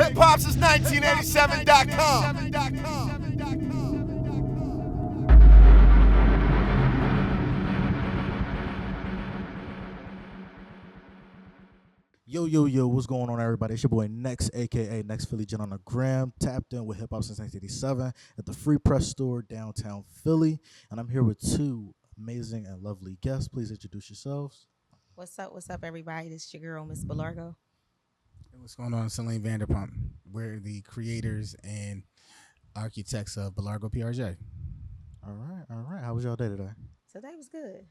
Hip-hop since 1987.com. Yo, what's going on, everybody? It's your boy Next, aka Next Philly Gen on the gram, tapped in with hip hop since 1987 at the Free Press Store downtown Philly. And I'm here with two amazing and lovely guests. Please introduce yourselves. What's up, everybody? This is your girl, Miss Bellargo. Hey, what's going on, Saleem Vanderpump? We're the creators and architects of Bellargo PRJ. All right. How was y'all day today? Today was good.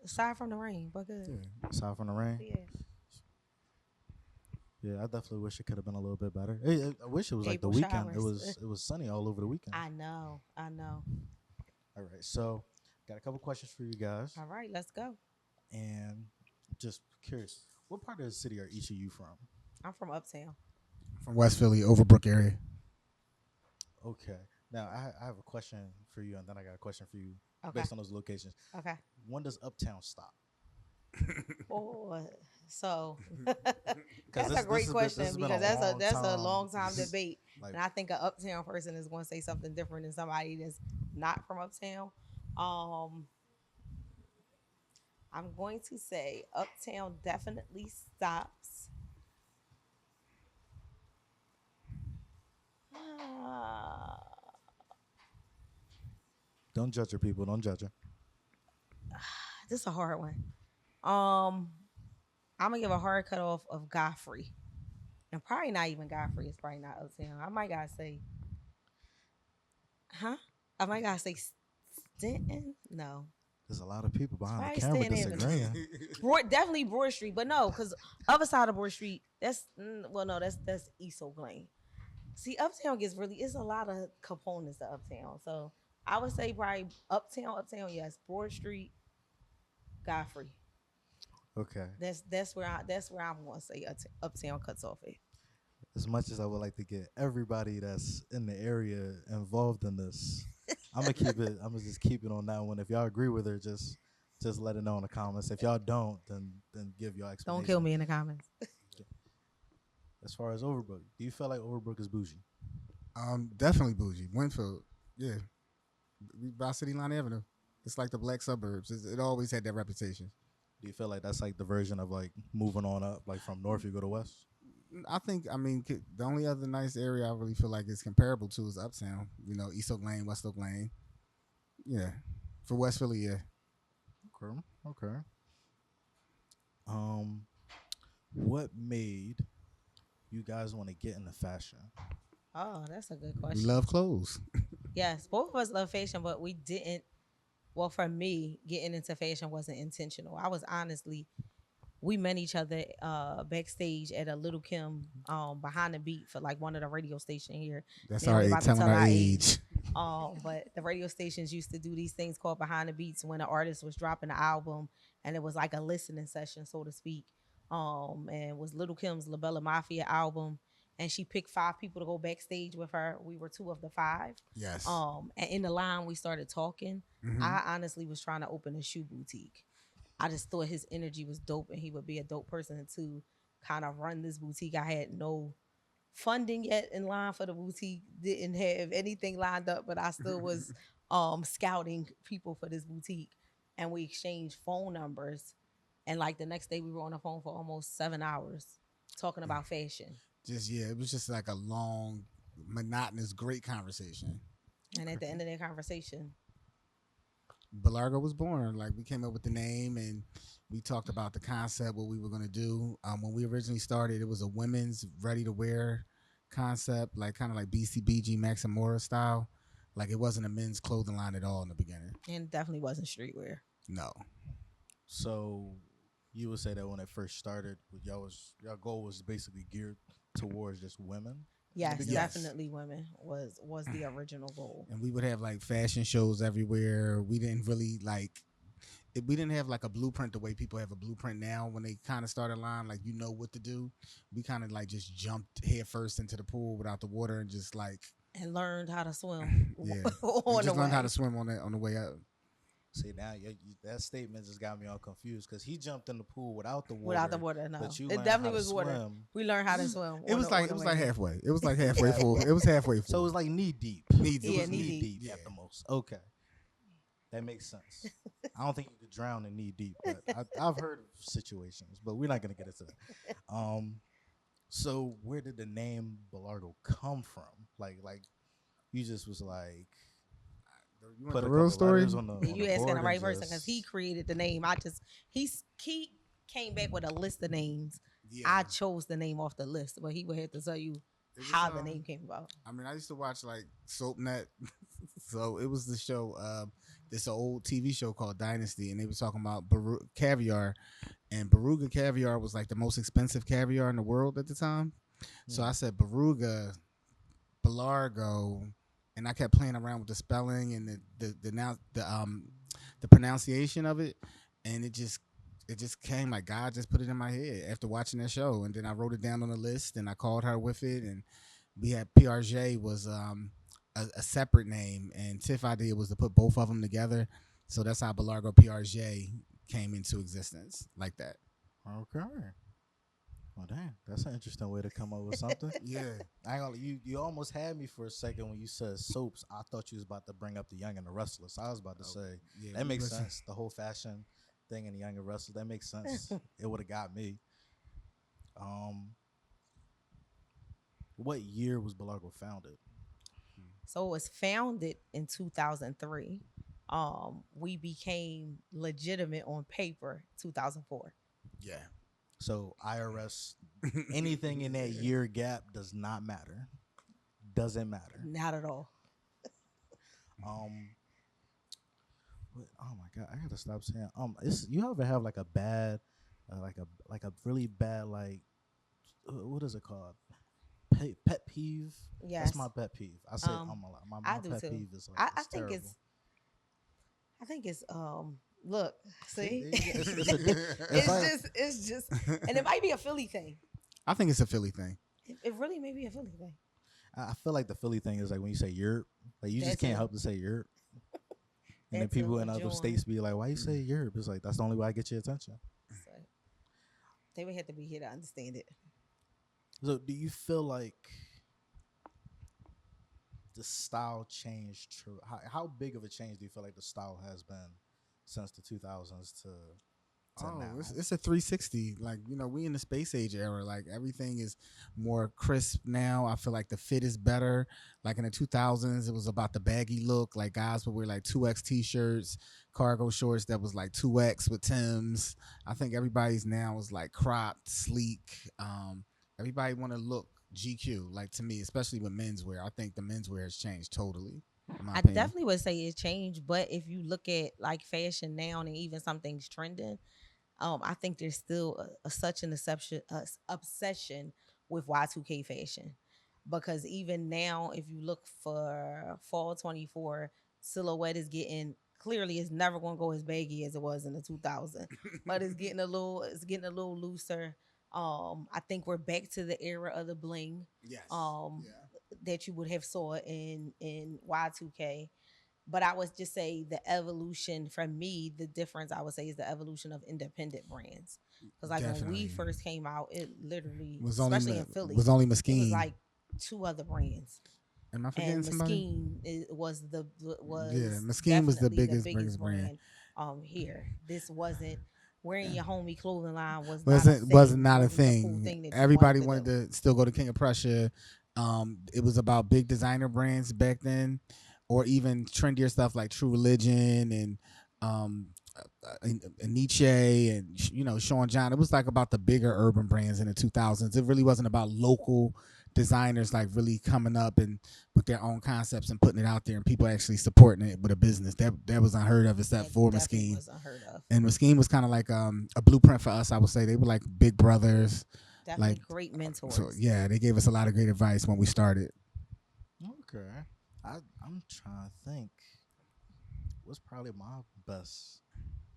Aside from the rain, but good. Yeah. Aside from the rain? Yeah. Yeah, I definitely wish it could have been a little bit better. I wish it was like the April weekend. showers. It was sunny all over the weekend. I know. All right, so got a couple questions for you guys, All right, let's go. and just curious, what part of the city are each of you from? I'm from Uptown. From West Philly, Overbrook area. Okay, now I have a question for you, and then I got a question for you Okay. based on those locations. Okay. When does Uptown stop? Oh, so this- that's this a great has been- question this has been because a that's long a time. long time This is debate, like- and I think an Uptown person is going to say something different than somebody that's not from Uptown. I'm going to say Uptown definitely stops. Don't judge her, people. Don't judge her. This is a hard one. I'm gonna give a hard cut off of Godfrey, and probably not even Godfrey. It's probably not Uptown. I might gotta say, I might gotta say Stanton. No, There's a lot of people behind the Probably camera Stanton Avenue. disagreeing. Definitely Broad Street, but no, because other side of Broad Street, that's that's East Oak Lane. See, Uptown gets really. It's a lot of components to Uptown, so I would say probably Uptown, yes, Broad Street, Godfrey. Okay. That's where I'm gonna say Uptown cuts off at. As much as I would like to get everybody that's in the area involved in this, I'm gonna keep it. I'm gonna just keep it on that one. If y'all agree with her, just let it know in the comments. If y'all don't, then give your explanation. Don't kill me in the comments. As far as Overbrook, do you feel like Overbrook is bougie? Definitely bougie. Winfield, yeah. By City Line Avenue. It's like the black suburbs. It always had that reputation. Do you feel like that's like the version of like moving on up, like from north you go to west? I mean, the only other nice area I really feel like is comparable to is Uptown. You know, East Oak Lane, West Oak Lane. Yeah. For West Philly, yeah. Okay. What made you guys want to get into fashion? Oh, that's a good We question. love clothes. Yes, both of us love fashion, but we didn't. Well, for me, getting into fashion wasn't intentional. I was honestly, we met each other backstage at a Little Kim behind the beat for like one of the radio stations here. That's Then our we age, about to telling tell our our age. But the radio stations used to do these things called behind the beats when the artist was dropping the album, and it was like a listening session, so to speak. And it was Little Kim's La Bella Mafia album, and she picked 5 people to go backstage with her. We were 2 of the 5. Yes. And in the line we started talking. Mhm. I honestly was trying to open a shoe boutique. I just thought his energy was dope, and he would be a dope person to kind of run this boutique. I had no funding yet in line for the boutique, didn't have anything lined up, but I still was scouting people for this boutique, and we exchanged phone numbers, and like the next day we were on the phone for almost 7 hours talking about fashion. It was just like a long, monotonous, great conversation. And at the end of that conversation, Bellargo was born. Like, we came up with the name and we talked about the concept, what we were going to do. When we originally started, it was a women's ready-to-wear concept, like kind of like BCBG Maximora style. Like, it wasn't a men's clothing line at all in the beginning. and definitely wasn't streetwear. No. So you would say that when it first started, y'all goal was basically geared towards just women? Yes, Yes. definitely women was the original goal. And we would have like fashion shows everywhere. We didn't really we didn't have like a blueprint the way people have a blueprint now when they kind of start a line, like, you know what to do. We kind of like just jumped head first into the pool without the water and just like And learned how to swim. yeah, on just the learned how way. to swim on the way up. See now, that statement just got me all confused because he jumped in the pool without the Without the water, water, no. but you It learned how definitely to was water. swim. We learned how to swim. It was like way in. halfway. It was like halfway Halfway. full. It was halfway full. So it was like knee deep. Knee It deep. was knee knee deep. deep at the most. Okay, that makes sense. I don't think you could drown in knee deep, but I've heard of situations, but we're not gonna get into that. So where did the name Bellargo come from? Like you just was like You want put the a real couple story? letters on the Yeah, on you the asking board the and right person because he just created the name. He came back with a list of names. Yeah. I chose the name off the list, but he would have to tell you It was, how the name came about. I mean, I used to watch like SoapNet, so it was the show. This old TV show called Dynasty, and they were talking about caviar, and Beruga caviar was like the most expensive caviar in the world at the time. So I said Beruga, Bellargo, and I kept playing around with the spelling and the pronunciation of it, and it just came like God just put it in my head after watching that show, and then I wrote it down on the list, and I called her with it, and we had PRJ was a separate name, and Tiff idea was to put both of them together, so that's how Bellargo PRJ came into existence like that. okay. Well, damn, that's an interesting way to come up with something. Yeah. I ain't gonna, you almost had me for a second when you said soaps. I thought you was about to bring up the Young and the Restless. I was about to say Yeah, that makes listen. sense. The whole fashion thing in the Young and Restless, that makes sense. It would have got me. Um, what year was Bellargo founded? So it was founded in 2003. We became legitimate on paper 2004. Yeah. So IRS, anything in that year gap does not matter. Doesn't matter. Not at all. Oh my god, I gotta stop saying. You ever have like a bad, like a really bad what is it called? Pet peeve. Yes. That's my pet peeve. I say my I do pet too. peeve is like I it's think terrible. I think it's look, see, it's just and it might be a Philly thing. I think it's a Philly thing. It really may be a Philly thing. I feel like the Philly thing is like when you say yerp, like you just That's can't it. help to say yerp. And then That's people a in other joint. states be like, "Why you say yerp?" It's like that's the only way I get your attention. So, they would have to be here to understand it. So, do you feel like the style changed? True. How big of a change do you feel like the style has been since the 2000s to now? It's a 360. Like, we in the space age era. Like, everything is more crisp now. I feel like the fit is better. Like in the 2000s, it was about the baggy look. Like, guys would wear like 2X t-shirts, cargo shorts that was like 2X with Timbs. I think everybody's now is like cropped, sleek. Everybody want to look GQ. Like, to me, especially with menswear, I think the menswear has changed totally. in my I opinion. definitely would say it changed, but if you look at like fashion now and even something's trending, I think there's still such an obsession with Y2K fashion, because even now, if you look for fall 24, silhouette is getting clearly it's never going to go as baggy as it was in the 2000s, but it's getting a little looser. I think we're back to the era of the bling. Yes. That you would have saw in Y2K. But I would just say the evolution, for me, the difference I would say is the evolution of independent brands. Because like when we Definitely. first came out, it literally, Was especially in Philly, was only it was Mesquite. like two other brands. Am I forgetting And somebody? Mesquite was Mesquite was the definitely biggest brand. Here. This wasn't wearing your homie clothing line was Wasn't not a Wasn't the cool thing. thing that you Everybody wanted wanted do. to still go to King of Prussia. It was about big designer brands back then, or even trendier stuff like True Religion and Nietzsche and Sean John. It was like about the bigger urban brands in the 2000s. It really wasn't about local designers like really coming up and with their own concepts and putting it out there and people actually supporting it with a business. That was unheard of except for Definitely Mesquite. was unheard of. And Mesquite was kind of like a blueprint for us. I would say they were like big brothers. Definitely Like, great mentors. So yeah, they gave us a lot of great advice when we started. Okay, I'm trying to think. What's probably my best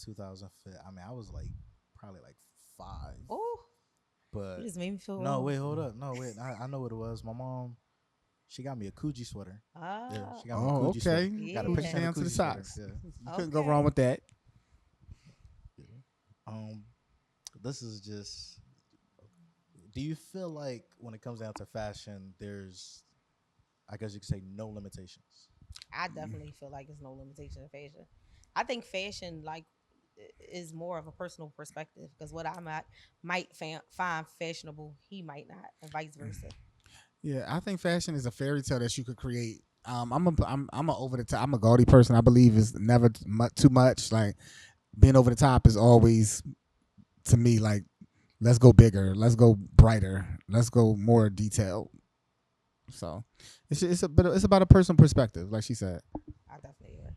2000 fit? I mean, I was like probably like 5. Oh, But you just made me feel no, old. wait, hold up. No, wait, I know what it was. My mom, She got me a Coogee sweater. Yeah, Ah, she got me a Oh, Coogee sweater. okay. Got a Coochie picture yeah. of the down to the Coogee sweater. socks. Yeah. You couldn't go wrong Okay. with that. Yeah. Um, this is just. Do you feel like when it comes down to fashion, there's, I guess you could say, no limitations? I definitely feel like it's no limitation in fashion. I think fashion like is more of a personal perspective because what I might find fashionable, he might not, and vice versa. Yeah, I think fashion is a fairy tale that you could create. I'm a over the top. I'm a gaudy person. I believe is never too much. Like being over the top is always to me like let's go bigger, let's go brighter, let's go more detailed. So it's about a personal perspective, like she said. I definitely agree.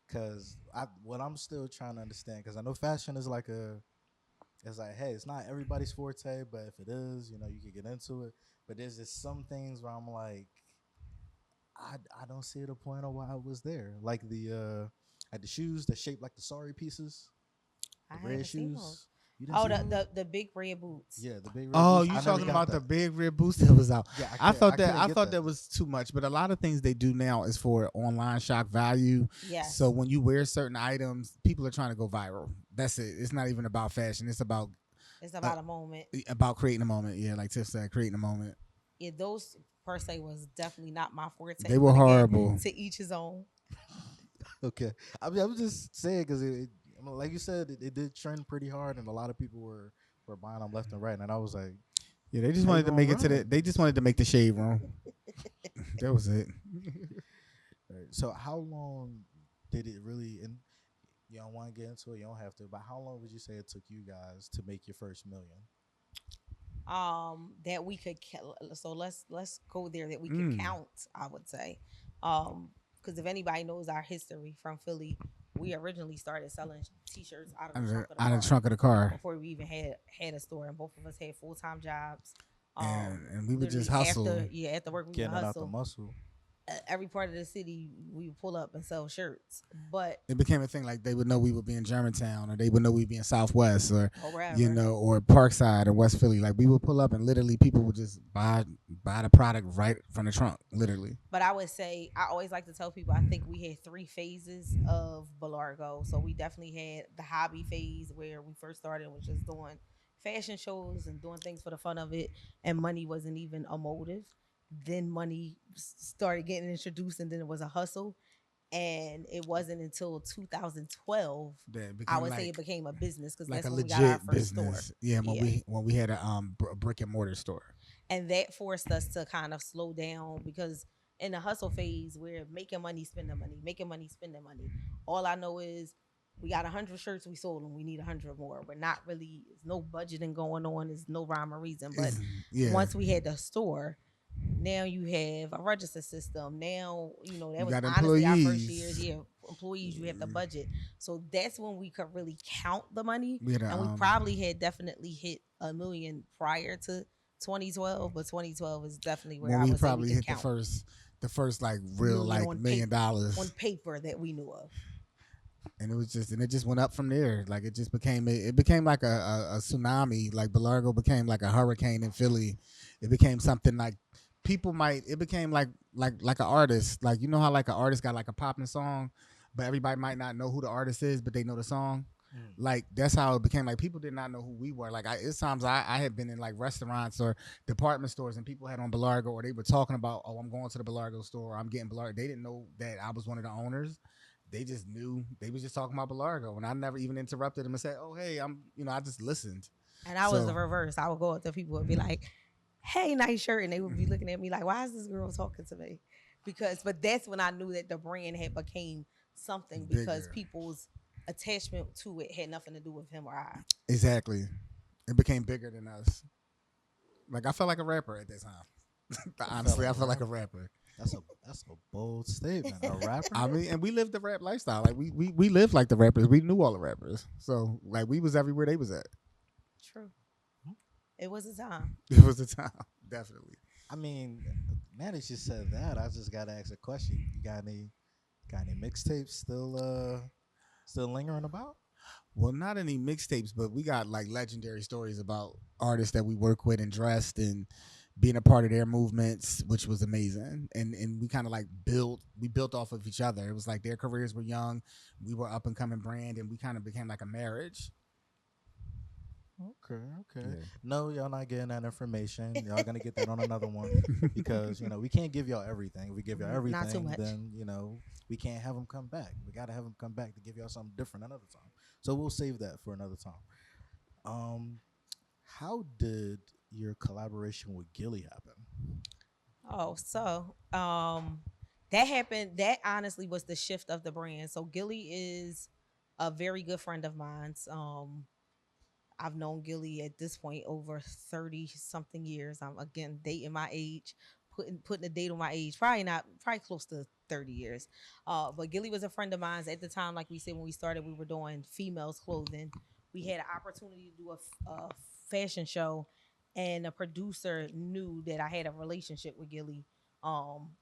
Because what I'm still trying to understand, because I know fashion is like it's like, hey, it's not everybody's forte, but if it is, you can get into it. But there's just some things where I'm like, I don't see the point of why I was there. Like the shoes that shaped like the sorry pieces, I the red haven't seen those. shoes. You didn't Oh, see the those? the, the big red boots. Yeah, the big red Oh, boots. you I never talking got about the that. big red boost that was out? Yeah, I I thought that couldn't I get thought that. that was too much, but a lot of things they do now is for online shock value. So Yes, when you wear certain items, people are trying to go viral. That's it. It's not even about fashion. It's it's uh, about a moment. about creating a moment. Yeah, like Tiff said, creating a moment. Yeah, those per se was definitely not my They forte. were But again, horrible. to each his own. Okay, I'm just saying because like you said, it did trend pretty hard, and a lot of people were buying them left and right, and I was like, Yeah, they just how you wanted to gonna make it to run? they just wanted to make the shade room. That was it. Right. So how long did it really? And you don't want to get into it, you don't have to. But how long would you say it took you guys to make your first million? That we could so let's go there that we could Mm. count, I would say. Because if anybody knows our history from Philly, we originally started selling t-shirts out of the trunk of the Out of the car trunk of the car, before we even had a store, and both of us had full-time jobs. and we would just Literally hustle. after work we would Getting it out the hustle. muscle. Every part of the city we would pull up and sell shirts, but It became a thing like they would know we would be in Germantown or they would know we'd be in Southwest or or wherever. or Parkside or West Philly. Like we would pull up and literally people would just buy the product right from the trunk, literally. But I would say I always like to tell people I think we had three phases of Bellargo. So we definitely had the hobby phase where we first started, was just doing fashion shows and doing things for the fun of it, and money wasn't even a motive. Then money started getting introduced, and then it was a hustle. And it wasn't until 2012 That I became would say it became a business because like that's a when we got our legit first store. business. Yeah, Yeah. when we had a brick and mortar store. And that forced us to kind of slow down because in the hustle phase we're making money, spending money, making money, spending money. All I know is we got 100 shirts, we sold them, we need 100 more. We're not really, there's no budgeting going on, there's no rhyme or reason. But Yeah, once we had the store, now you have a register system. Now, that you was got honestly our first years. employees. Yeah, employees, you have the budget. So that's when we could really count the money. We had And we probably had definitely hit a million prior to 2012, but 2012 is definitely where when I we would say we probably could hit count the first like real million like on $1 million, on paper that we knew of. and it just went up from there. Like it became like a tsunami. Like Bellargo became like a hurricane in Philly. It became something like it became like an artist. Like you know how like an artist got like a popping song, but everybody might not know who the artist is, but they know the song. Mm. Like that's how it became. Like people did not know who we were. Like it's times I had been in like restaurants or department stores and people had on Bellargo or they were talking about, oh, I'm going to the Bellargo store, or I'm getting Bellargo. They didn't know that I was one of the owners. They just knew they was just talking about Bellargo, and I never even interrupted them and said, "Oh, hey, I'm," I just listened. And I was So the reverse. I would go up to people and be like, "Hey, nice shirt," and they would be looking at me like, "Why is this girl talking to me?" But that's when I knew that the brand had became something because bigger, people's attachment to it had nothing to do with him or I. exactly. It became bigger than us. Like I felt like a rapper at that time. Honestly, I felt like a rapper. That's a bold statement. A rapper. I mean, and we lived the rap lifestyle. Like we lived like the rappers. We knew all the rappers. So like we was everywhere they was at. True. It was a time. It was the time, definitely. I mean, now that you said that, I just gotta ask a question. You got any mixtapes still lingering about? Well, not any mixtapes, but we got like legendary stories about artists that we work with and dressed and being a part of their movements, which was amazing. And we kind of like built off of each other. It was like their careers were young, we were up and coming brand, and we kind of became like a marriage. Okay, okay. Yeah. No, y'all not getting that information. Y'all gonna get that on another one because we can't give y'all everything. If we give y'all Not too everything, much. then we can't have them come back. We gotta have them come back to give y'all something different another time. So we'll save that for another time. Um, how did your collaboration with Gilly happen? Oh, so that happened. That honestly was the shift of the brand. So Gilly is a very good friend of mine. I've known Gilly at this point over 30 something years. I'm again dating my age, putting a date on my age. Probably close to 30 years. But Gilly was a friend of mine at the time. Like we said, when we started, we were doing females clothing. We had an opportunity to do a fashion show, and a producer knew that I had a relationship with Gilly. Um,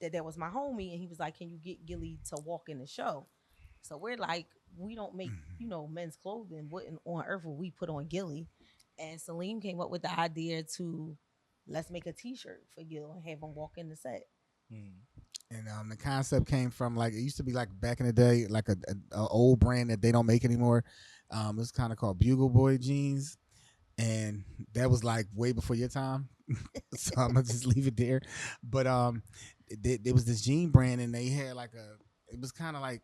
that was my homie, and he was like, "Can you get Gilly to walk in the show?" So we're like, we don't make, men's clothing. What on earth would we put on Gilly? And Saleem came up with the idea to let's make a T-shirt for Gil and have him walk in the set. Hmm. And the concept came from like it used to be like back in the day, like a old brand that they don't make anymore. It's kind of called Bugle Boy jeans, and that was like way before your time. So I'm gonna just leave it there. But there was this jean brand, and they had like it was kind of like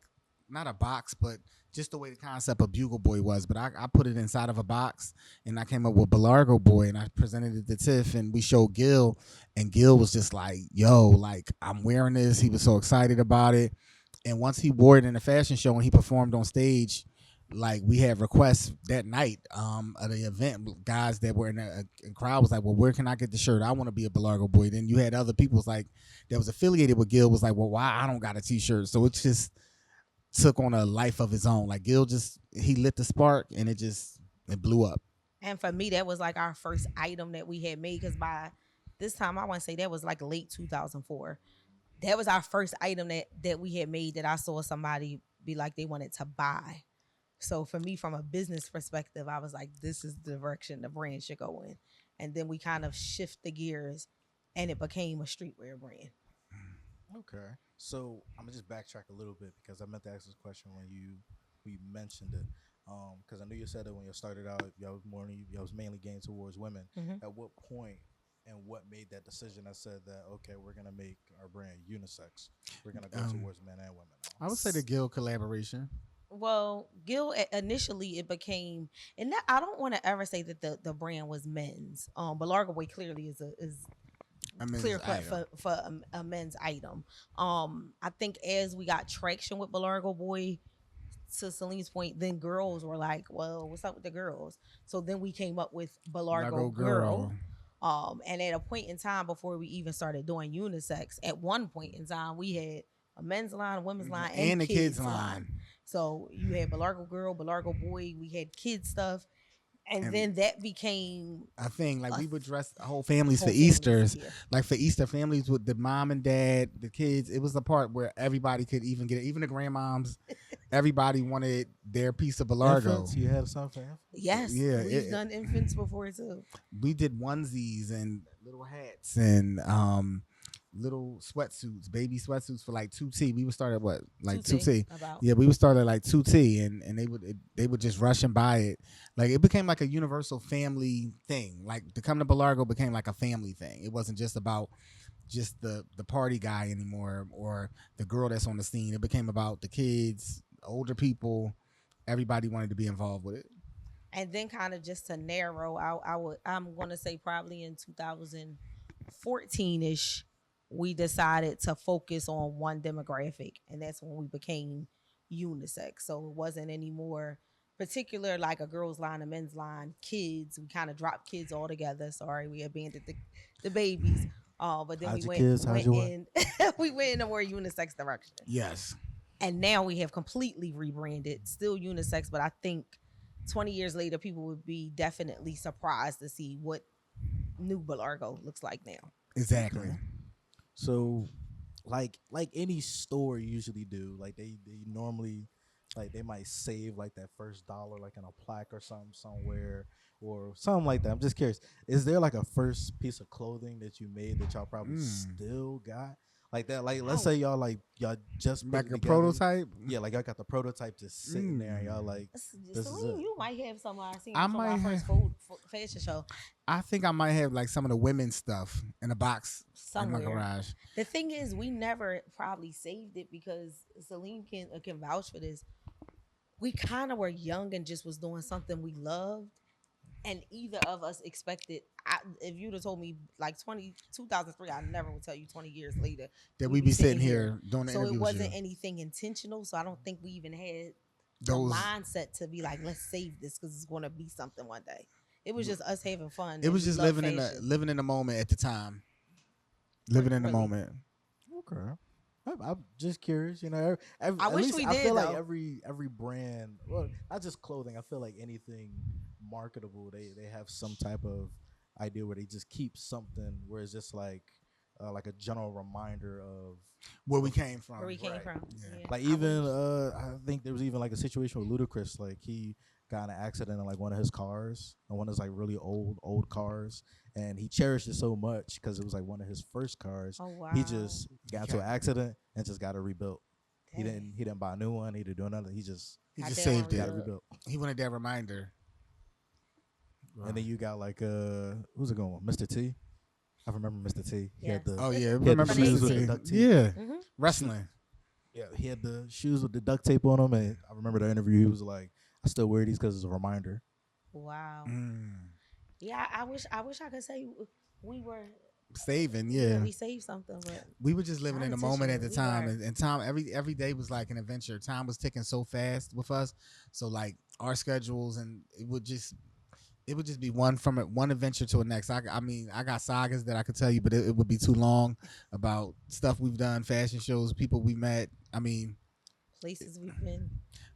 not a box, but just the way the concept of Bugle Boy was. But I put it inside of a box, and I came up with Bellargo Boy, and I presented it to Tiff, and we showed Gil, and Gil was just like, "Yo, like I'm wearing this." He was so excited about it, and once he wore it in a fashion show and he performed on stage, like we had requests that night at the event. Guys that were in the crowd was like, "Well, where can I get the shirt? I want to be a Bellargo Boy." Then you had other people was like that was affiliated with Gil was like, "Well, why I don't got a T-shirt?" So it just took on a life of his own. Like Gil just he lit the spark and it blew up. And for me, that was like our first item that we had made because by this time, I want to say that was like late 2004. That was our first item that we had made that I saw somebody be like they wanted to buy. So for me, from a business perspective, I was like, this is the direction the brand should go in. And then we kind of shift the gears and it became a streetwear brand. Okay. So I'm gonna just backtrack a little bit because I meant to ask this question when you mentioned it. Because I knew you said it when you started out. Y'all was mainly getting towards women. Mm-hmm. At what point and what made that decision that said that okay, we're gonna make our brand unisex. We're gonna go Um, towards men and women I would say the Gil collaboration. Well, Gil initially it became, and that, I don't want to ever say that the brand was men's. But Largo Way clearly is I mean, clear it's cut item. for a men's item. I think as we got traction with Belargo Boy, to Celine's point, then girls were like, "Well, what's up with the girls?" So then we came up with Lego Belargo Girl. girl. And at a point in time before we even started doing unisex, at one point in time we had a men's line, a women's line, and And the kids kids line. line. So you had Belargo Girl, Belargo Boy. We had kids stuff, and And then that became I think like a we would dress whole families for whole families. Easter's, Yeah. like for Easter families with the mom and dad, the kids. It was the part where everybody could even get it, even the grandmoms. Everybody wanted their piece of now. Belargo. Infants, you had something. So Yes, yeah, we've done infants before too. we did onesies and little hats and little sweatsuits, baby sweatsuits for like 2T. We would start at what, like 2T 2T. about. Yeah, we would start at like 2T, and they would just rush and buy it. Like it became like a universal family thing. Like to come to Belargo became like a family thing. It wasn't just about just the party guy anymore or the girl that's on the scene. It became about the kids, older people. Everybody wanted to be involved with it. And then kind of just to narrow out, I'm gonna say probably in 2014 ish, we decided to focus on one demographic, and that's when we became unisex. So it wasn't any more particular like a girls line, a men's line, kids. We kind of dropped kids altogether. Sorry, we abandoned the babies. But then we How's your went kids? How's went your wife? in we went in a more unisex direction. Yes. And now we have completely rebranded, still unisex, but I think 20 years later, people would be definitely surprised to see what new Belargo looks like now. Exactly. Okay. So, like any store usually do, like they normally like they might save like that first dollar like in a plaque or something somewhere, or something like that. I'm just curious. Is there like a first piece of clothing that you made that y'all probably still got? Like that, like let's say y'all just put Like it a together. prototype. Yeah, like y'all got the prototype just sitting there, and y'all like, this is Celine, it. you might have some I seen I from our might first have. fashion show I think I might have like some of the women's stuff in a box in my somewhere. garage. The thing is, we never probably saved it because Celine can vouch for this. We kind of were young and just was doing something we loved, and either of us expected. If you'd have told me like 2003, I never would tell you 20 years later That we'd we be sitting here doing the So it interview with you. wasn't anything intentional. So I don't think we even had the Those. mindset to be like, let's save this because it's going to be something one day. It was just us having fun. It and was we just love living in the moment at the time. Living in the Really. moment. Okay. I'm just curious, you know. I at wish least we I did, feel like though. every brand, well, not just clothing. I feel like anything marketable, they have some type of idea where they just keep something where it's just like a general reminder of Where we came from. Where we came Right. from. Yeah. Yeah. like I even wish- I think there was even like a situation with Ludacris, like he got in an accident in like one of his cars, and one of his like really old cars, and he cherished it so much because it was like one of his first cars. Oh wow. He just got into an Okay. accident and just got it rebuilt. He Dang. didn't buy a new one. He didn't do another. He just He I just didn't saved wanna got it. it rebuilt. He wanted that reminder. And then you got like who's it going with? Mr. T. I remember Mr. T. He had Yes. the Oh yeah, he had remember the From shoes Mr. with the T? duct tape. Yeah, Mhm. wrestling. Yeah, he had the shoes with the duct tape on them, and I remember the interview. He was like, "I still wear these because it's a reminder." Wow. Mm. Yeah, I wish I could say we were. Saving, yeah. We saved something, but We were just living in the moment at the Unintentional, time, we were. and time every day was like an adventure. Time was ticking so fast with us, so like our schedules, and it would just be one adventure to the next. I mean, I got sagas that I could tell you, but it would be too long about stuff we've done, fashion shows, people we met. I mean, places we've been.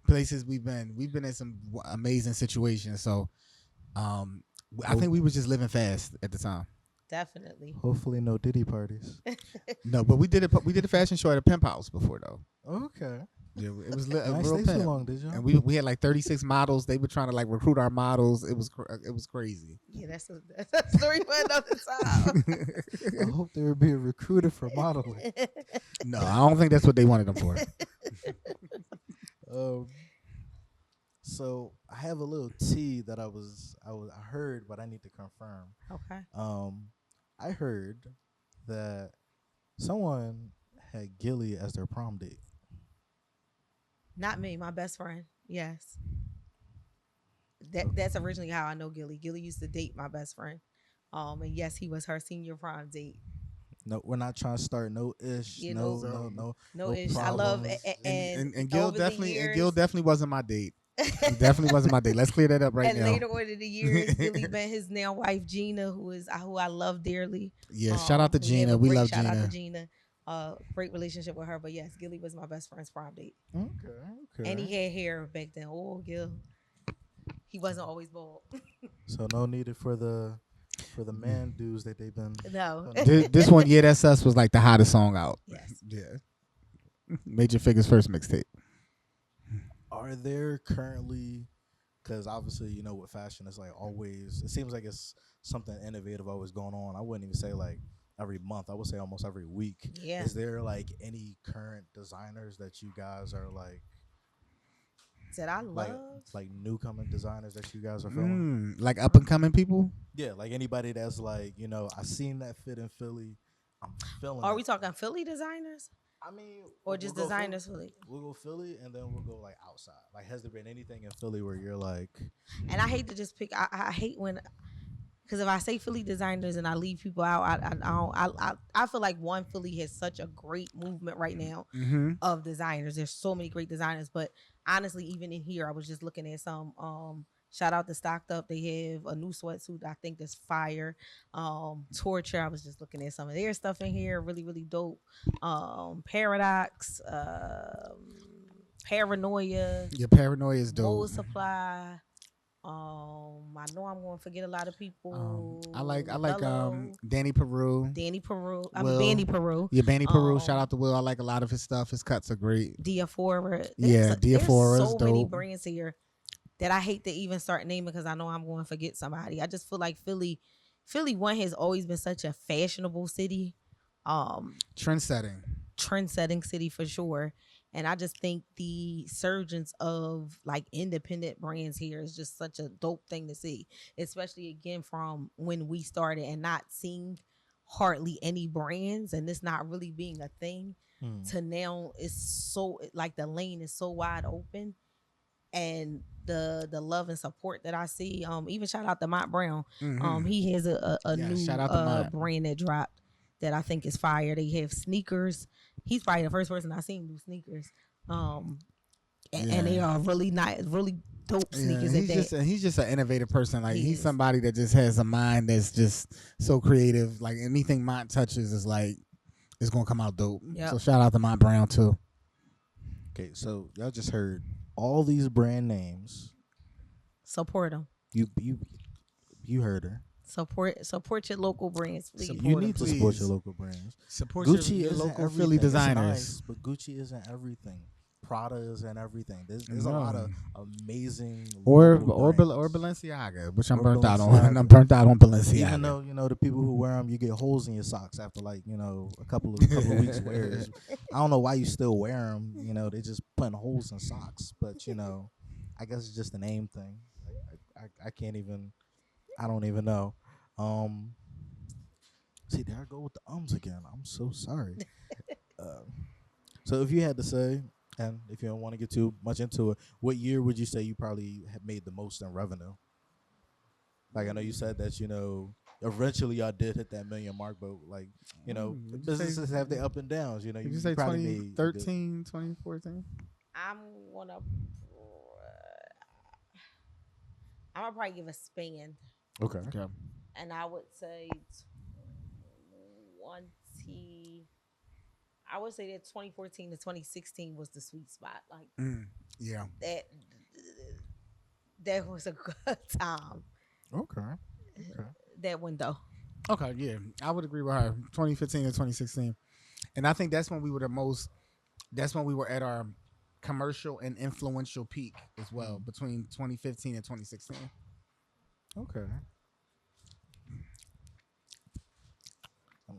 places we've been. We've been in some amazing situations. So, I think we was just living fast at the time. Definitely. Hopefully, no Diddy parties. No, but we did it. We did a fashion show at a pimp house before, though. Okay. Yeah, it was I a ain't real stay too pimp. long, did you? And we had like 36 models. They were trying to like recruit our models. It was crazy. Yeah, that's a story for another time. I hope they were being recruited for modeling. No, I don't think that's what they wanted them for. So I have a little tea that I heard, but I need to confirm. Okay. I heard that someone had Gilly as their prom date. Not me, my best friend. Yes. That's originally how I know Gilly. Gilly used to date my best friend. And yes, he was her senior prom date. No, we're not trying to start no ish. You No, know, no. No ish. I love problems. And Gil over the definitely years- definitely wasn't my date. He definitely wasn't my date. Let's clear that up right and now. later on in the years, Gilly met his now wife Gina, who I love dearly. Yeah, shout out to We have Gina. a We great love shout out Gina. to Gina. Great relationship with her. But yes, Gilly was my best friend's prom date. Okay. And he had hair back then. Oh, Gil. He wasn't always bald. So no needed for the man dudes that they've been. No. This one, yeah, that's us, was like the hottest song out. Yes. Yeah. Major Figures' first mixtape. Are there currently, because obviously, you know, with fashion, it's like always, it seems like it's something innovative always going on. I wouldn't even say like every month. I would say almost every week. Yeah. Is there like any current designers that you guys are like That I love. like newcomer designers that you guys are feeling? Like up and coming people? Yeah, like anybody that's like, you know, I seen that fit in Philly. I'm feeling Are it. we talking Philly designers? I mean, Or we'll just go designers Philly? We'll go Philly, and then we'll go like outside. Like, has there been anything in Philly where you're like, And I hate to just pick. I hate when, because if I say Philly designers and I leave people out, I feel like one Philly has such a great movement right now of designers. There's so many great designers, but honestly, even in here, I was just looking at some. Shout out to Stocked Up. They have a new sweatsuit I think that's fire. Torture. I was just looking at some of their stuff in here. Really, really dope. Paradox. Paranoia. Your paranoia is dope. Mold Supply. I know I'm going to forget a lot of people. I like Bello, Danny Peru. Danny Peru. Will. Bandy Peru. Yeah, Danny Peru. Shout out to Will. I like a lot of his stuff. His cuts are great. Diaphora. Yeah, Diaphora is so many dope. brands here. that I hate to even start naming because I know I'm going to forget somebody. I just feel like Philly one has always been such a fashionable city, um, Trend setting. trend setting city for sure. And I just think the surgence of like independent brands here is just such a dope thing to see, especially again from when we started and not seeing hardly any brands and this not really being a thing Mm. to now it's so like the lane is so wide open and the love and support that I see. Even shout out to Mott Brown. Hmm. He has a Yeah, shout new out to Mott. brand that dropped that I think is fire. They have sneakers. He's probably the first person I seen do sneakers. Um, and they Yeah. are really nice, really dope Yeah, sneakers at that. he's just an innovative person. Like He he's is. somebody that just has a mind that's just so creative. Like anything Mont touches is like it's gonna come out dope. Yep. So shout out to Mont Brown too. Okay, so y'all just heard all these brand names. Support them. You heard her. Support your local brands, please. Support You 'em, need to support your please. local brands. Support Gucci your isn't local everything. Philly It's designers. nice, but Gucci isn't everything. Prada isn't everything. There's a lot of amazing Or local or brands. Balenciaga, which I'm Or burnt out on. Balenciaga. I'm burnt out on Balenciaga. Even though the people who wear them, you get holes in your socks after like a couple of weeks wear. I don't know why you still wear them. They just putting holes in socks. But I guess it's just a name thing. I can't even. I don't even know. Um, See, there I go with the ums again. I'm so sorry. Um, so if you had to say, and if you don't want to get too much into it, what year would you say you probably have made the most in revenue? Like I know you said that eventually y'all did hit that million mark, but like Would you say- businesses have their up and downs. Did You, you say you probably made a good- 2013, 2014? I'm gonna I'm gonna probably give a span, Okay. Okay. and I would say 20. I would say that 2014 to 2016 was the sweet spot. Like Yeah. that was a good time. Okay. Okay. That window. Okay, yeah. I would agree with her. 2015 to 2016. And I think that's when we were that's when we were at our commercial and influential peak as well, between 2015 and 2016. Okay. Um,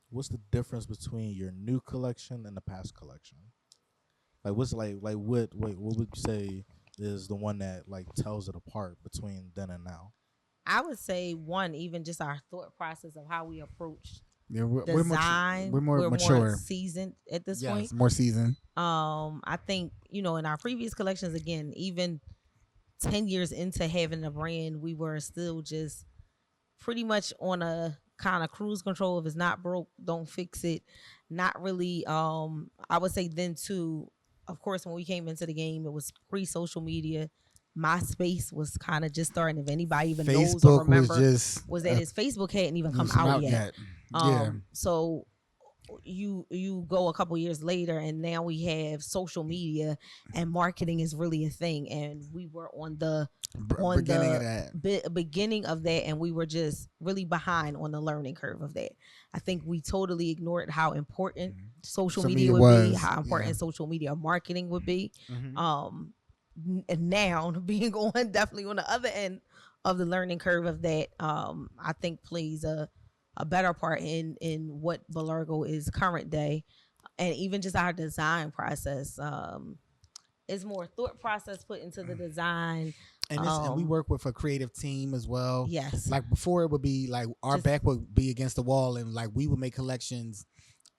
what's the difference between your new collection and the past collection? Like what's what would you say is the one that like tells it apart between then and now? I would say one, even just our thought process of how we approach Yeah, we're design. we're more mature. seasoned at this Yes, point. more seasoned. I think in our previous collections, again, even 10 years into having a brand, we were still just pretty much on a kind of cruise control. If it's not broke, don't fix it. Not really. I would say then too, of course, when we came into the game, it was pre-social media. MySpace was kind of just starting. If anybody even knows or Facebook remember, was that just his Facebook hadn't even come wasn't out yet. Yeah. So you go a couple years later, and now we have social media, and marketing is really a thing. And we were on the Beginning of that. beginning of that, and we were just really behind on the learning curve of that. I think we totally ignored how important social So media media would be, was, how important yeah. social media marketing would be. Mhm. And now being on definitely on the other end of the learning curve of that, I think plays a better part in what Bellargo is current day, and even just our design process. It's more thought process put into the design. And we work with a creative team as well. Yes. Like before, it would be like our Just- back would be against the wall, and like we would make collections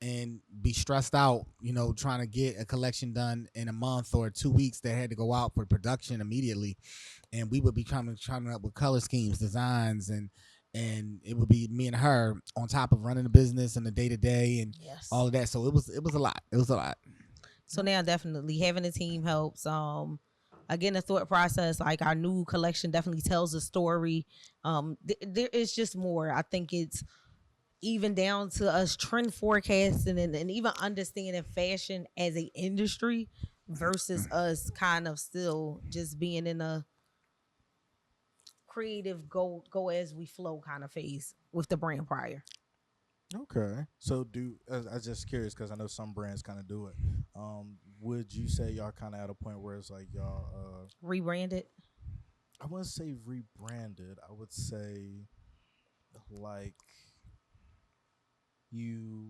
and be stressed out, trying to get a collection done in a month or 2 weeks that had to go out for production immediately. And we would be coming up with color schemes, designs, and it would be me and her on top of running the business and the day to day and Yes. all of that. So it was a lot. It was a lot. So now definitely having a team helps. Again, the thought process, like our new collection definitely tells a story. There is just more. I think it's even down to us trend forecasting and even understanding fashion as a industry versus us kind of still just being in a creative go as we flow kind of phase with the brand prior. Okay. So I was just curious because I know some brands kind of do it. would you say y'all kind of at a point where it's like y'all? Rebranded. I wouldn't say rebranded. I would say like you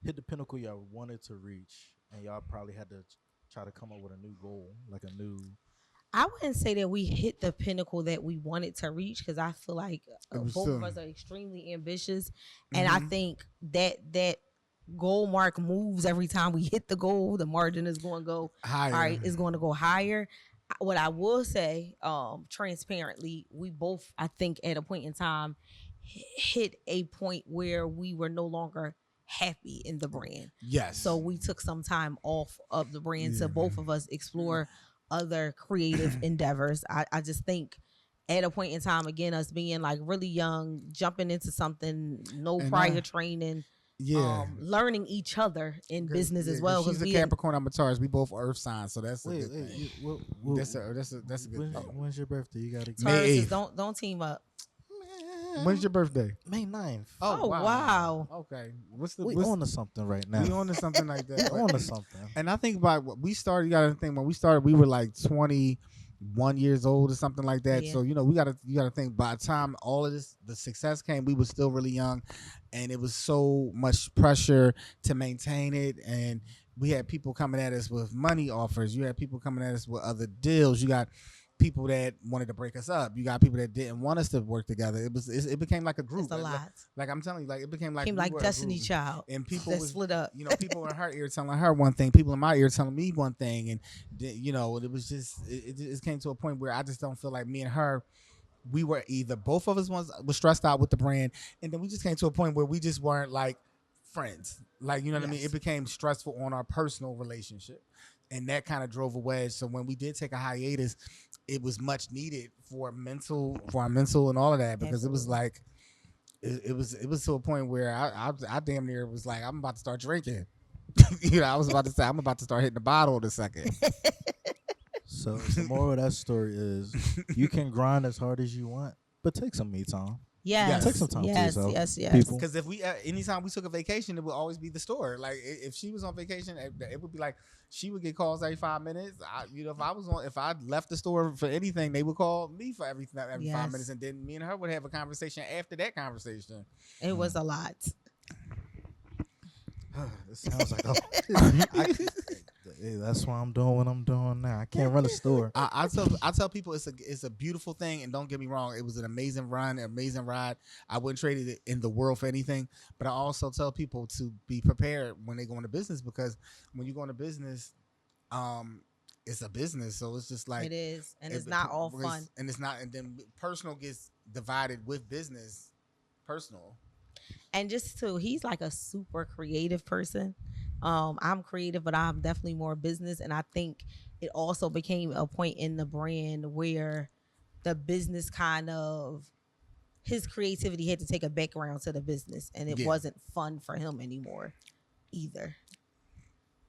hit the pinnacle y'all wanted to reach, and y'all probably had to try to come up with a new goal, like a new. I wouldn't say that we hit the pinnacle that we wanted to reach because I feel like It was both still. of us are extremely ambitious, and I Mhm. think that goal mark moves every time we hit the goal. The margin is going to go Higher. all right. It's going to go higher. What I will say, transparently, we both, I think, at a point in time, hit a point where we were no longer happy in the brand. Yes. So we took some time off of the brand Yeah. to both of us explore other creative endeavors. I just think at a point in time, again, us being like really young, jumping into something, no And prior training, Yeah. learning each other in business as well. She's a we didn't- Capricorn, I'm a Taurus. We both Earth signs, so that's a Wait, good wait. thing. What, That's a good thing. when's your birthday? You gotta. May Tauruses 8th. don't team up. When's your birthday? May 9th. Oh, wow. Okay. What's the We what's, on to something right now. we on to something like We that? on to something. And I think by what we started, you got to think when we started, we were like 21 years old or something like that. Yeah. So you got to think by the time all of this, the success came, we were still really young, and it was so much pressure to maintain it. And we had people coming at us with money offers. You had people coming at us with other deals. You got people that wanted to break us up. You got people that didn't want us to work together. It became like a group. It's a lot. Like I'm telling you, like it became like Came we like were a Destiny group. Child. And people that was split up. people in her ear telling her one thing, people in my ear telling me one thing, and it was just it came to a point where I just don't feel like me and her, we were either both of us was stressed out with the brand, and then we just came to a point where we just weren't like friends, like what I mean. It became stressful on our personal relationship, and that kind of drove a wedge. So when we did take a hiatus, it was much needed for our mental and all of that, because it was like. It was to a point where I damn near was like, I'm about to start drinking. I was about to say I'm about to start hitting the bottle in a second. So the moral of that story is you can grind as hard as you want, but take some me time. Yes. Take some time to yes, yourself. yes, yes. People. Because if we anytime we took a vacation, it would always be the store. Like if she was on vacation, it would be like she would get calls every 5 minutes. If I left the store for anything, they would call me for every 5 Yes. minutes, and then me and her would have a conversation after that conversation. It was a lot. It sounds like hey, that's why I'm doing what I'm doing now. I can't run a store. I tell people it's a beautiful thing, and don't get me wrong, it was an amazing run, an amazing ride. I wouldn't trade it in the world for anything. But I also tell people to be prepared when they go into business, because when you go into business, it's a business, so it's just like It is, and it's not all fun. and it's not, and then personal gets divided with business, personal. And just too, he's like a super creative person. I'm creative, but I'm definitely more business. And I think it also became a point in the brand where the business kind of, his creativity had to take a background to the business, and it Yeah. wasn't fun for him anymore either.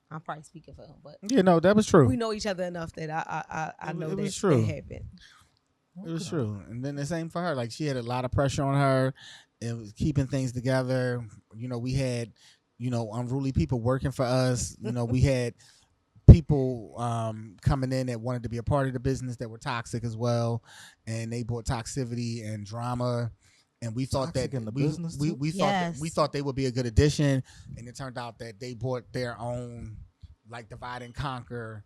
I'm probably speaking for him, but Yeah, no, that was true. we know each other enough that I know It that was true. it happened. It was true. And then the same for her. Like she had a lot of pressure on her. It was keeping things together. We had, unruly people working for us. We had people coming in that wanted to be a part of the business that were toxic as well. And they brought toxicity and drama. And we thought Toxic that in the we business too? Yes. thought they would be a good addition. And it turned out that they brought their own like divide and conquer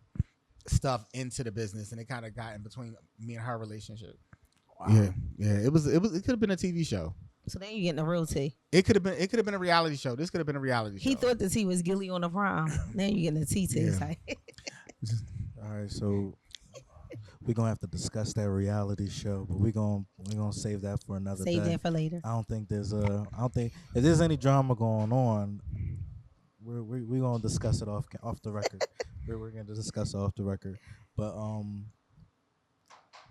stuff into the business, and it kind of got in between me and her relationship. Wow. Yeah. It could have been a TV show. So then you getting the real tea. It could have been a reality show. This could have been a reality show. He thought the tea was Gilly on the prom. Now you getting the tea tea. Yeah. All right, so we're gonna have to discuss that reality show, but we're gonna save that for another Save day. that for later. I don't think if there's any drama going on, we're gonna discuss it off the record. we're gonna discuss it off the record. But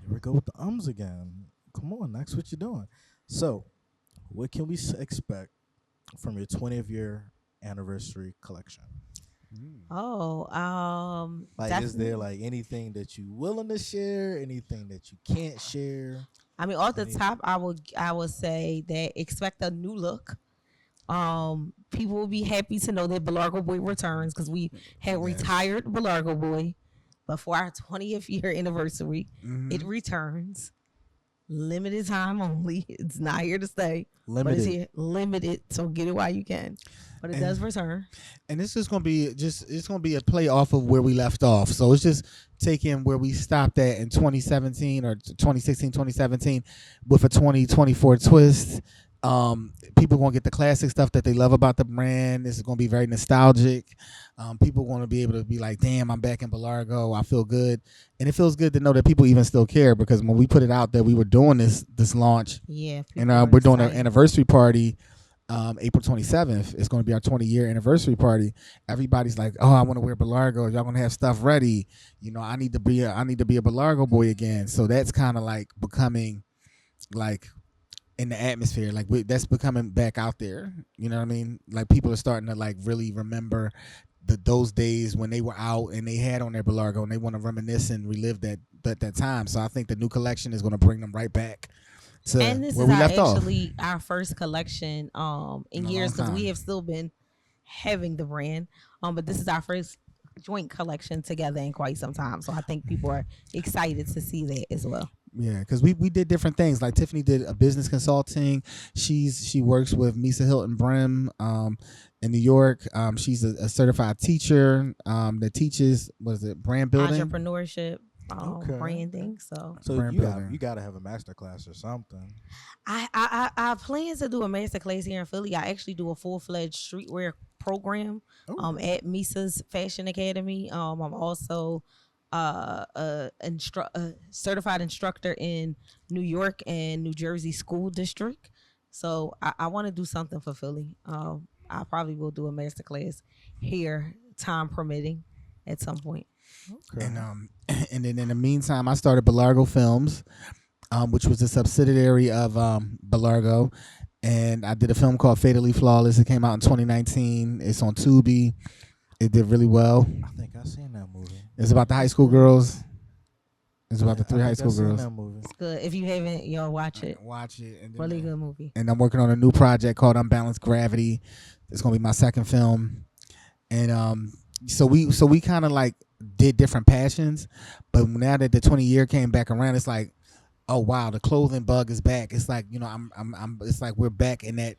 here we go with the ums again. Come on, next, what you doing? So, what can we expect from your 20th year anniversary collection? Oh, Like, is there definitely. like anything that you willing to share? Anything that you can't share? I mean, off the Any- top, I would say that expect a new look. People will be happy to know that Bellargo Boy returns because we had Yes. retired Bellargo Boy, but for our 20th year anniversary, it Hmm. returns. Limited time only. It's not here to stay, but it's Limited. here limited. So get it while you can. But it does And return. and this is gonna be it's gonna be a play off of where we left off. So it's just taking where we stopped at in 2017 or 2016, 2017 with a 2024 twist. People gonna get the classic stuff that they love about the brand. This is gonna be very nostalgic. People gonna be able to be like, damn, I'm back in Belargo. I feel good. And it feels good to know that people even still care, because when we put it out that we were doing this launch, Yeah, and people are we're doing an excited. anniversary party April 27th. It's going to be our 20-year anniversary party. Everybody's like, "Oh, I want to wear Bellargo. Y'all going to have stuff ready? I need to be a Bellargo boy again." So that's kind of like becoming like in the atmosphere. Like that's becoming back out there. You know what I mean? Like people are starting to like really remember those days when they were out and they had on their Bellargo, and they want to reminisce and relive that time. So I think the new collection is going to bring them right back to And this where is we our left off actually our first collection in in a long years because we time. have still been having the brand. But this is our first joint collection together in quite some time. So I think people are excited to see that as well. Yeah, because we did different things. Like Tiffany did a business consulting. She works with Misa Hilton Brim in New York. She's a certified teacher that teaches, what is it, brand building. Entrepreneurship, Okay. branding. So So Brand building. you gotta have a master class or something. I plan to do a master class here in Philly. I actually do a full-fledged streetwear program Oh, at Misa's Fashion Academy. I'm also a certified instructor in New York and New Jersey school district. So I want to do something for Philly. I probably will do a master class here, time permitting, at some point. okay. And and then in the meantime, I started Bellargo Films, which was a subsidiary of Bellargo, and I did a film called Fatally Flawless. It came out in 2019. It's on Tubi. It did really well. I think I seen that movie. It's about the high school girls. It's about the I three high think I school seen girls. that movie. It's good. If you haven't, y'all watch it. Watch it. And then, Really good movie. and I'm working on a new project called Unbalanced Gravity. It's gonna be my second film, and so we kind of like did different passions, but now that the 20-year came back around, it's like, oh wow, the clothing bug is back. It's like, I'm it's like we're back in that,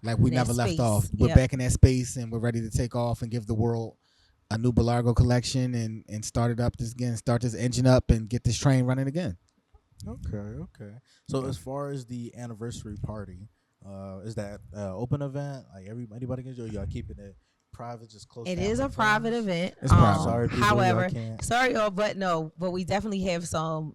like we That never left space. off. We're Yep. back in that space, and we're ready to take off and give the world a new Bellargo collection, and start it up this again, start this engine up, and get this train running again. Okay. So as far as the anniversary party, is that open event? Like anybody can do? Y'all keeping it private, just close. It family, is a private friends? event. It's private. Sorry, people, However, y'all can't. sorry, y'all, but no, but we definitely have some,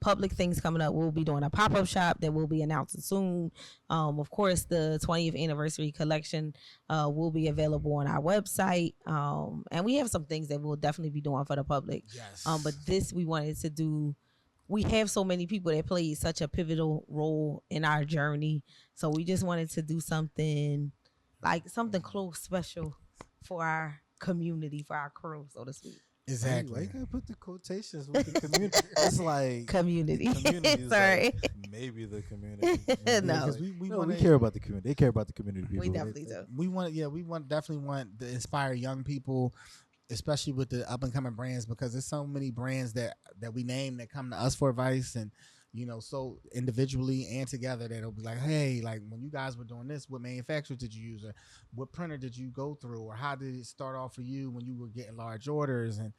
public things coming up. We'll be doing a pop up shop that will be announcing soon. Of course, the 20th anniversary collection will be available on our website. And we have some things that we'll definitely be doing for the public. Yes. But this we wanted to do. We have so many people that played such a pivotal role in our journey. So we just wanted to do something close, special for our community, for our crew, so to speak. Why Exactly. you gotta put the quotations with the community? It's like Community. community is Sorry. like maybe the community. No. Because we No, want we care about the community. They care about the community. People. We definitely do. we definitely want to inspire young people, especially with the up and coming brands, because there's so many brands that we name that come to us for advice, and so individually and together, that'll be like, hey, like when you guys were doing this, what manufacturer did you use, or what printer did you go through, or how did it start off for you when you were getting large orders, and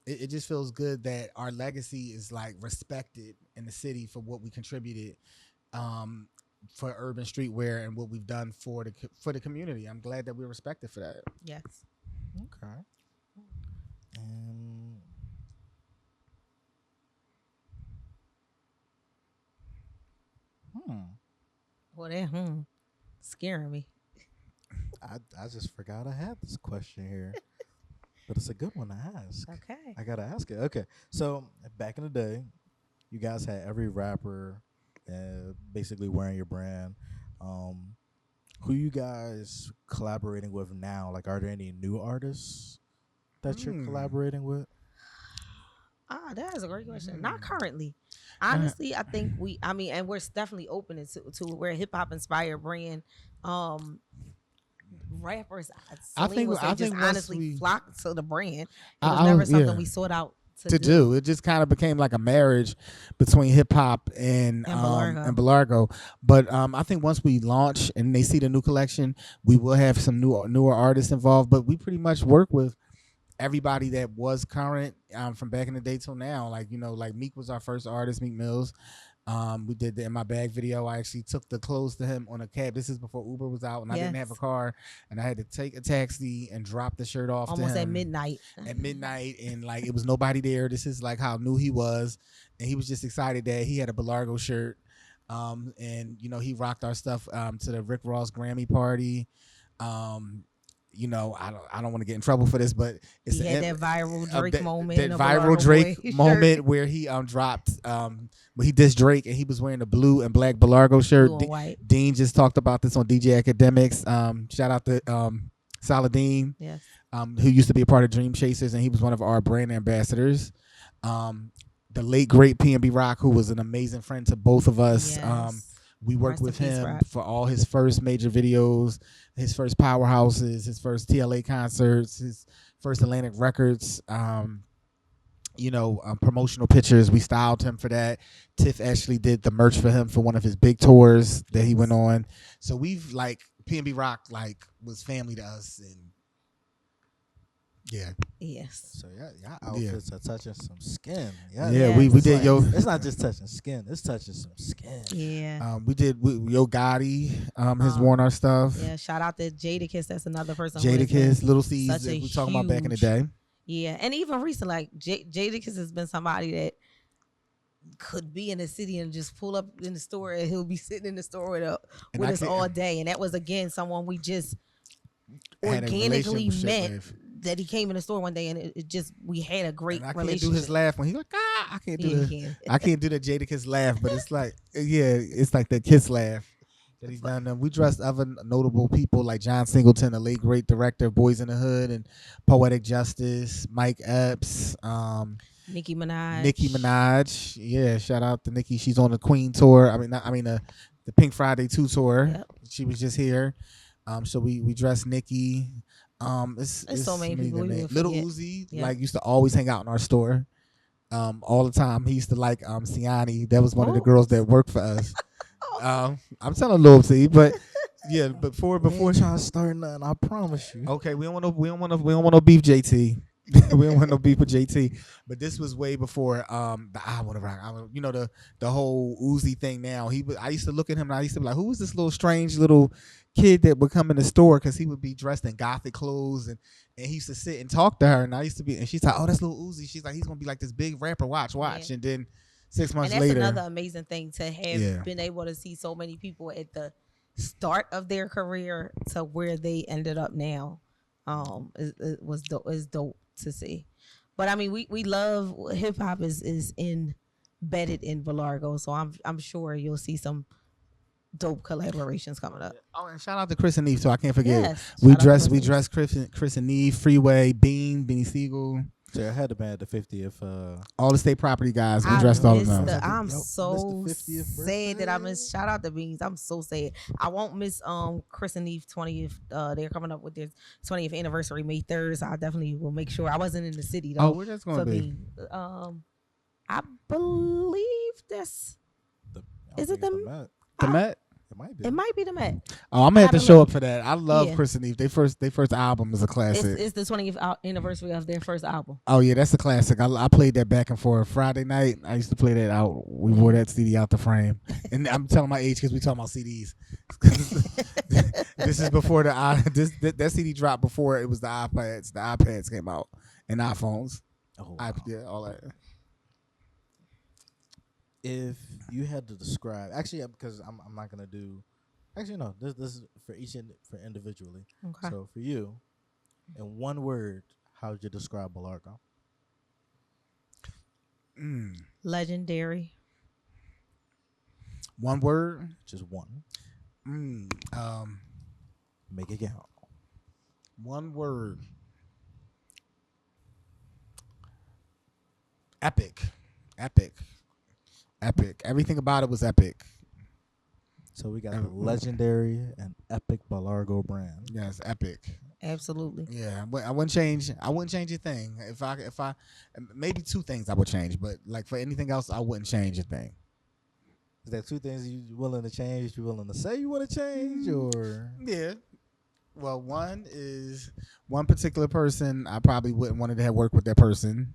it just feels good that our legacy is like respected in the city for what we contributed for urban streetwear and what we've done for the community. I'm glad that we're respected for that. Yes. Okay. And Well, that scaring me. I just forgot I had this question here, but it's a good one to ask. Okay. I gotta ask it. Okay, so back in the day, you guys had every rapper basically wearing your brand. Who you guys collaborating with now? Like, are there any new artists that you're collaborating with? That is a great question. Not currently. Honestly, I think and we're definitely open to we're a hip hop inspired brand. um rappers, I Saleem think would say, I just think once honestly we flocked to the brand. It was I never was something yeah we sought out to to do. do. It just kind of became like a marriage between hip hop And and Bellargo. Bellargo. But I think once we launch and they see the new collection, we will have some newer artists involved. But we pretty much work with everybody that was current from back in the day till now. Like like Meek was our first artist, Meek Mills. We did the In My Bag video. I actually took the clothes to him on a cab. This is before Uber was out, and I didn't have a Yes. car, and I had to take a taxi and drop the shirt off to Almost at him midnight. at midnight, and like it was nobody there. This is like how new he was, and he was just excited that he had a Bellargo shirt. And he rocked our stuff to the Rick Ross Grammy party. Um, I don't want to get in trouble for this, but it's He had that viral Drake moment that in a viral Bellargo Drake boy moment shirt. where he dropped when he dissed Drake and he was wearing a blue and black Bellargo shirt. Blue and white. Dean just talked about this on DJ Academics. Shout out to Saladin, Yes. who used to be a part of Dream Chasers, and he was one of our brand ambassadors. The late great PNB Rock, who was an amazing friend to both of us. Yes. We worked Rest with in peace, him Rock. for all his first major videos, his first powerhouses, his first TLA concerts, his first Atlantic Records. Promotional pictures. We styled him for that. Tiff actually did the merch for him for one of his big tours that he went on. So we've PNB Rock was family to us, and yeah. Yes. So y'all outfits are touching some skin. Yeah, Yes. we did It's not just touching skin; it's touching some skin. Yeah. We did Yo Gotti has worn our stuff. Yeah. Shout out to Jadakiss. That's another person. who has been Jadakiss, Little C's such that a we talking about back in the huge- day. Yeah, and even recent, like Jadakiss has been somebody that could be in the city and just pull up in the store, and he'll be sitting in the store with us all day. And that was again someone we just Had a organically relationship met. with. That he came in the store one day, and it just we had a great And I can't relationship. do his laugh when he's like, I can't do Yeah, the he can. I can't do the Jadakiss laugh, but it's like it's like the Kiss laugh that he's done. And we dressed other notable people like John Singleton, the late great director of Boys in the Hood and Poetic Justice, Mike Epps, Nicki Minaj. Nicki Minaj. Yeah, shout out to Nicki. She's on the Queen tour. The Pink Friday 2 tour. Yep. She was just here. So we dressed Nicki. It's so many people we would Little forget. Uzi Yeah. used to always hang out in our store all the time. He used to like Siani. That was one of the Oh. girls that worked for us. I'm telling loyalty, but yeah, before We ain't trying to start nothing. I promise you. okay, we don't want no beef, JT. We don't want no beef with JT. But this was way before the I Wanna Rock. The whole Uzi thing. Now I used to look at him and I used to be like, who is this little strange little kid that would come in the store, because he would be dressed in gothic clothes and he used to sit and talk to her, and I used to be, and she's like, oh, that's little Uzi. She's like, he's gonna be like this big rapper. Watch. Yeah. And then 6 months And that's later, another amazing thing to have been able to see so many people at the start of their career to where they ended up now. It was dope. It's dope to see. But I mean, we love hip hop is embedded in Bellargo, so I'm sure you'll see some dope collaborations coming up. oh, and shout out to Chris and Neve, so I can't forget. Yes. We Shout out to dressed Chris. Chris and Neve, Freeway, Benny Siegel, So I had the band at the 50th. all the state property guys. We I dressed all of missed them. I'm Yup, so missed the 50th sad that I birthday. missed. Shout out to Beans. I'm so sad. I won't miss Chris and Eve 20th. They're coming up with their 20th anniversary May 3rd. So I definitely will make sure. I wasn't in the city Oh, though. where that's going For to be? Beans. I believe that's. Is it the- Met? The Met? It might be. It might be the Met. Oh, I'm gonna have to gotta show look. up for that. I love Yeah. Chris and Eve. Their first album is a classic. It's the 20th anniversary of their first album. Oh yeah, that's a classic. I played that back and forth. Friday night, I used to play that out. We wore that CD out the frame, and I'm telling my age because we talking about CDs. This is before that CD dropped before it was the iPads. The iPads came out and iPhones. Oh, wow. Yeah, all that. If you had to describe, actually, because I'm not gonna do. Actually, no. This is for individually. Okay. So for you, in one word, how would you describe Bellargo? Legendary. One word. Just one. Make it count. One word. Epic. Everything about it was epic. So we got the legendary and epic Bellargo brand. Yes, epic. Absolutely. Yeah, but I wouldn't change. I wouldn't change a thing. If I, maybe two things I would change, but like for anything else, I wouldn't change a thing. Is there two things you willing to change? You willing to say you want to change, or Yeah. Well, one is one particular person. I probably wouldn't want to have work with that person.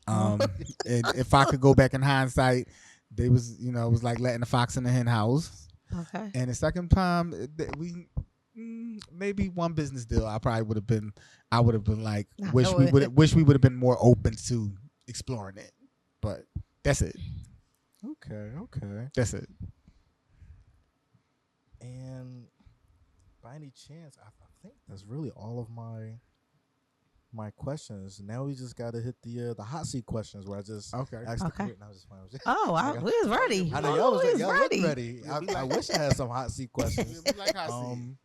And if I could go back in hindsight, they was it was like letting the fox in the hen house. Okay. And the second time we maybe one business deal I would have been like wish we would have been more open to exploring it. But that's it. okay. That's it. And by any chance, I think that's really all of my questions. Now we just got to hit the hot seat questions where I just ask Okay. the no, I was just playing. Oh, we was ready. I know y'all look ready. I wish I had some hot seat questions. We like hot seat.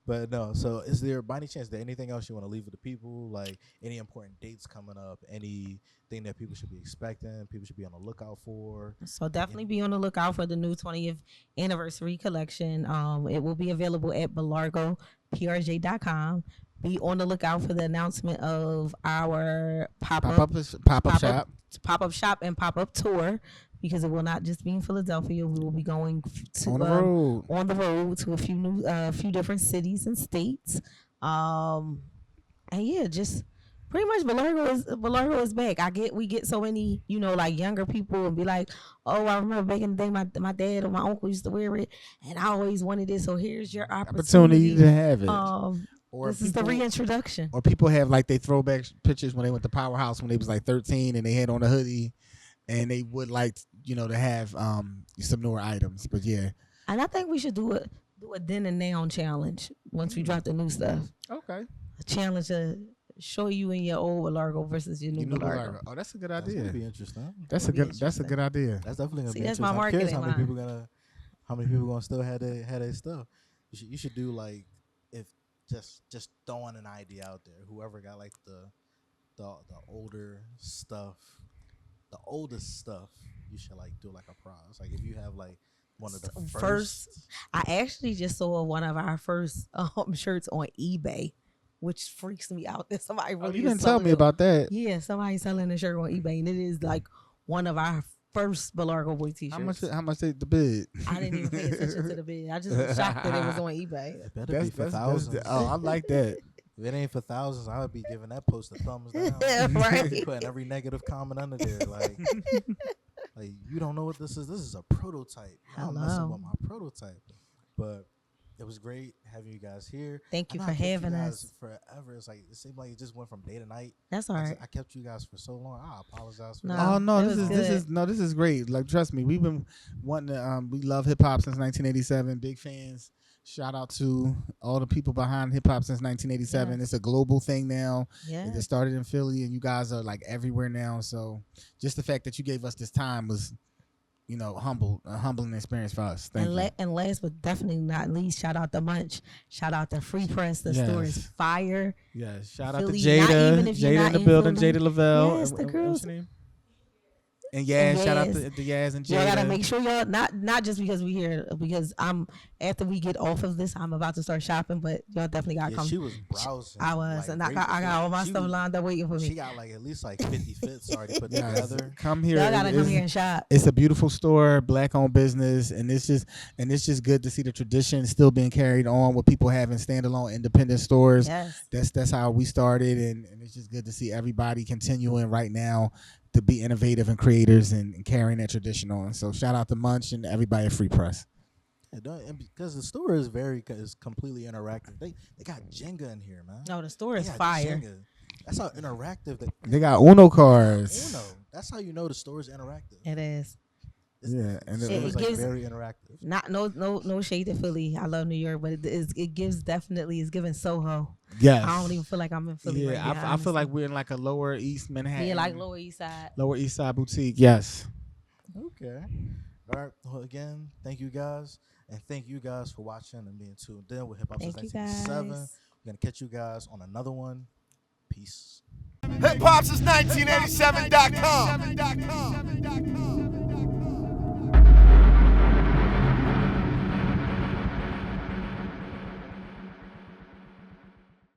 But no, so is there, by any chance, anything else you want to leave with the people? Like any important dates coming up? Anything that people should be expecting? People should be on the lookout for? So definitely be on the lookout for the new 20th anniversary collection. It will be available at BellargoPRJ.com. Be on the lookout for the announcement of our pop-up shop and pop-up tour, because it will not just be in Philadelphia. We will be going to on the road to a few different cities and states. And yeah, just pretty much Bellargo is back. We get so many, like younger people and be like, oh, I remember back in the day my dad or my uncle used to wear it and I always wanted it. So here's your opportunity to have it. Or this is the reintroduction. Or people have like they throwback pictures when they went to Powerhouse when they was like 13 and they had on a hoodie, and they would like to have some newer items. But yeah, and I think we should do a then and now challenge once we drop the new stuff. Okay, a challenge to show you in your old Bellargo versus your new Bellargo. Oh, that's a good idea. That's gonna be interesting. That's a good idea. That's definitely gonna be that's interesting. my marketing. How many people gonna still have their stuff? You should do like if just throwing an idea out there. Whoever got like the older stuff, the oldest stuff, you should like do like a prize. Like if you have like one of the first. I actually just saw one of our first shirts on eBay, which freaks me out. That somebody really you didn't tell me about that. Yeah, somebody selling a shirt on eBay, and it is like one of our first Bellargo boy t-shirts. How much the bid? I didn't even pay attention to the bid. I just was shocked that it was on eBay. It better be for thousands. I like that. If it ain't for thousands, I would be giving that post a thumbs down. Right. Putting every negative comment under there, like you don't know what this is. This is a prototype. I'm messing with my prototype. But it was great having you guys here. Thank you for having us. Forever. It's like it seemed like it just went from day to night. That's all right. I kept you guys for so long. I apologize for that. Oh no, this is great. Like trust me, we've been wanting to. We love hip hop since 1987. Big fans. Shout out to all the people behind hip hop since 1987. Yes. It's a global thing now. Yeah. It started in Philly, and you guys are like everywhere now. So just the fact that you gave us this time was, a humbling experience for us. Thank you. And last but definitely not least, shout out to Munch. Shout out to Free Press. The store is fire. Yes. Shout out to Jada. Jada in the building. Jada Lavelle. Yes, the girls. And shout out to Yaz and Jada. Y'all gotta make sure y'all not just because we here, because after we get off of this, I'm about to start shopping, but y'all definitely gotta come. She was browsing. I was, and I got all my stuff lined up waiting for me. She got like at least like 50 fits already put together. Come here. Y'all gotta come here and shop. It's a beautiful store, black owned business, and it's just good to see the tradition still being carried on with people having standalone independent stores. Yes. That's how we started, and it's just good to see everybody continuing right now to be innovative and creators and carrying that tradition on. So shout out to Munch and everybody at Free Press. Yeah, and because the store is completely interactive. They got Jenga in here, man. No, the store is fire. Jenga. That's how interactive they got Uno cards. That's how you know the store is interactive. It is. And it was like very interactive. No shade to Philly. I love New York, but it gives definitely is giving Soho. Yes. I don't even feel like I'm in Philly. Yeah, right I feel like we're in like a Lower East Manhattan. Yeah, like Lower East Side. Lower East Side boutique. Yes. Okay. All right. Well, again, thank you guys, and thank you guys for watching and being tuned in with Hip Hop since 1987. We're gonna catch you guys on another one. Peace. Hip Hop since 1987.com.